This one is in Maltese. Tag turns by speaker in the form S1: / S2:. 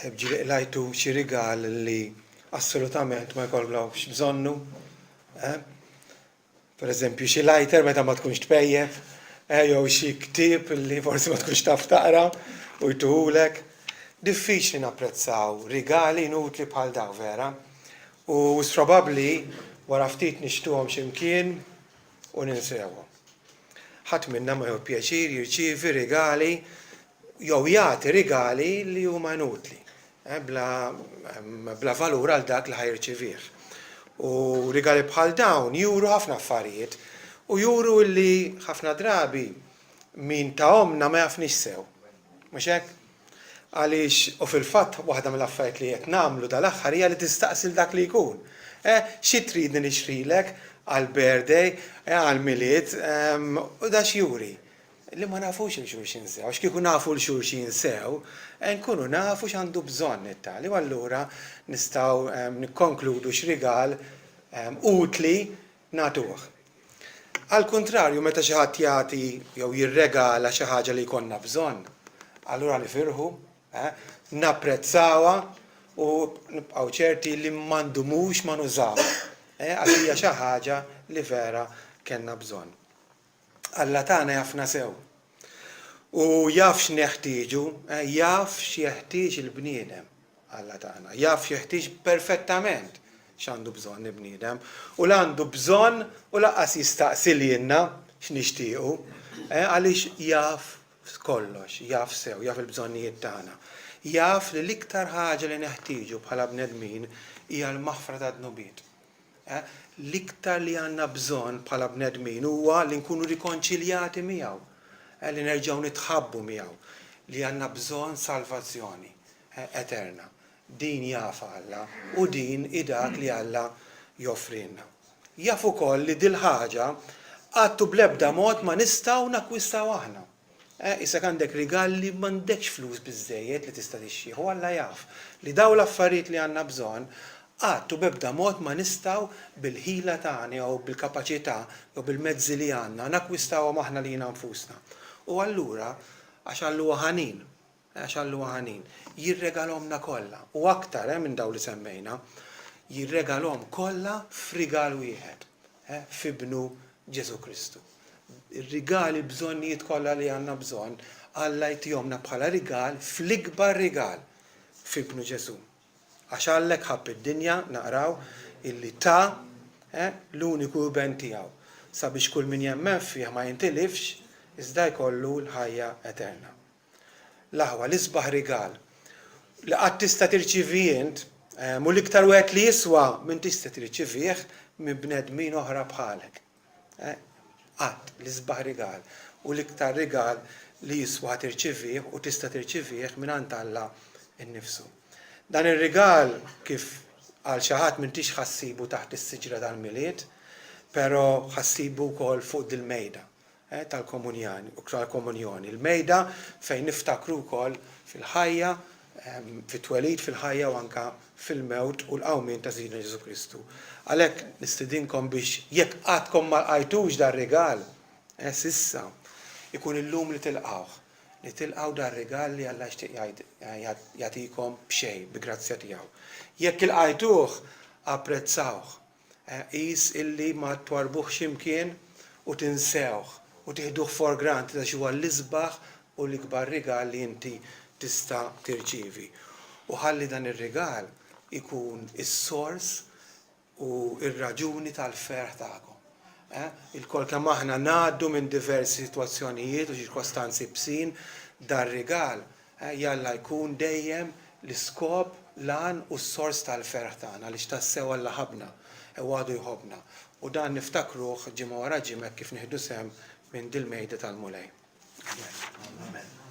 S1: Ġili lajtu xi rigal li assolutament ma jkollokx bżonnu. Per eżempju, xi lighter meta ma tkunx tpejjeb, jew xi ktieb li forsi ma tkunx taf taqra u jtuhulek. Diffiċli napprezzaw rigali inutli bħal daw vera. U probabbli wara ftit nixtuhom x'imkien u ninsewhom. Ħadd minnha ma jew pjaċir jirċievi rigali jew jagħti rigali li huma inutli, bla valur għal dak li ħajrċivih. U rigali bħal dawn juru ħafna affarijiet u juru li ħafna drabi min tahomna ma jafniex sew. Mhux hekk? Għaliex u fil-fatt waħda mill-affarijiet li qed nagħmlu dal-aħħar hija li tistaqsil dak li jkun. Xi tridni nixtrilek għall-birthday, għall-milied, u da x'juri. Li ma nafux il-xulxin sew, għax kieku nafu l-xulxin sew, nkunu nafu x'għandu bżonn it-tali, u allura nistgħu nikkonkludu x'rigal utli nagħtuh. Al kontrarju, meta xi ħadd jagħti jew jirregala xi ħaġa li jkollna bżonn, allura nifirħu, napprezzawha u nibqgħu ċerti li m'għandumux ma nużaw, għax hija xi ħaġa li vera kellna bżonn. Alla tagħna jafna sew. U jaf x'neħtieġu, jaf x'jeħtieġ il-bniedem Alla tagħna. Jaf x'jeħtieġ perfettament x'għandu bżonn il-bniedem u l-għandu bżonn u laqqas jistaqsililna x'nixtiequ, għaliex jaf kollox, jaf sew, jaf il-bżonnijiet tagħna. Jaf li l-iktar ħaġa li neħtieġu bħala bnedmin hija l-maħfra ta' dnubiet. L-iktar li għandna bżonn bħala bnedmin huwa li nkunu rikonċiljati miegħu, li nerġgħu nitħabbu miegħu, li għandna bżonn salvazzjoni eterna. Din jaf Alla u din dak li Alla joffrilna. Jaf ukoll li dil ħaġa għadtu bl-ebda mod ma nistgħu nakkwistaw aħna. Issa għandek rigali m'għandekx flus biżżejjed li tista' tixtieq, u Alla jaf li dawn l-affarijiet li għandna bżonn għadtu b'ebda mod ma nistgħu bil-ħila tagħna jew bil-kapaċità jew bil-mezzi li għandna nakkwistawhom aħna lilna nfusna. U allura għax Alla huwa ħanin, jirregalhomna kollha u aktar minn dawn li semmejna, jirregalhom kollha f'rigal wieħed, f'ibnu Ġesu Kristu. Ir-rigali bżonnijiet kollha li għandna bżonn, Alla jtihomna bħala rigal fl-ikbar rigal f'ibnu Ġesu. Għax għallek ħabb id-dinja naqraw illi ta' l-uniku ben tiegħu sabiex kull min jemmen fih ma jintilifx iżda jkollu l-ħajja eterna. L-aħwa l-isbaħ rigal li qatt tista' tirċivi int mu l-iktar wieħed li jiswa minn tista' tirċivih minn bnedmin oħra bħalek. Qatt l-isbaħ rigal u l-iktar rigal li jiswa tirċivih u tista' tirċivih mingħand Alla innifsu. Dan ir-rigal kif għal xi ħadd m'intix ħassibu taħt is-siġra tal-milied, però ħassibu wkoll fuq dil-mejda tal-komunjoni. Il-mejda fejn niftakru wkoll fil-ħajja, fit-twelid fil-ħajja u anke fil-mewt u l-qawmien ta' Żidna Ġesu Kristu. Għalhekk nistidinkom biex jekk għadkom ma lqajtux dar-rigal, sissa ikun illum li tilqawh. Li tilqgħu dar-rigal li Alla jixtieq jagħtikom b'xejn, bi-grazzja tiegħu. Jekk ilqajtuh, apprezzawh. Qis illi ma twarbuh x'imkien u tinsewh u tieħduh for granted għax huwa l-isbaħ u l-ikbar rigal li inti tista' tirċievi. U ħalli dan ir-rigal ikun is-sors u r-raġuni tal-ferħ tagħkom. Il-kol kemm aħna ngħaddu minn diversi sitwazzjonijiet u ċirkostanzi bsin, dar-rigal jalla jkun dejjem l-iskop, l-għan u s-sors tal-ferħ tagħna li tassew Alla ħabna u għadu jħobna. U dan niftakruh ġimgħa wara ġimgħa kif nieħdu sehem minn dil-mejda tal-mulej. Amen.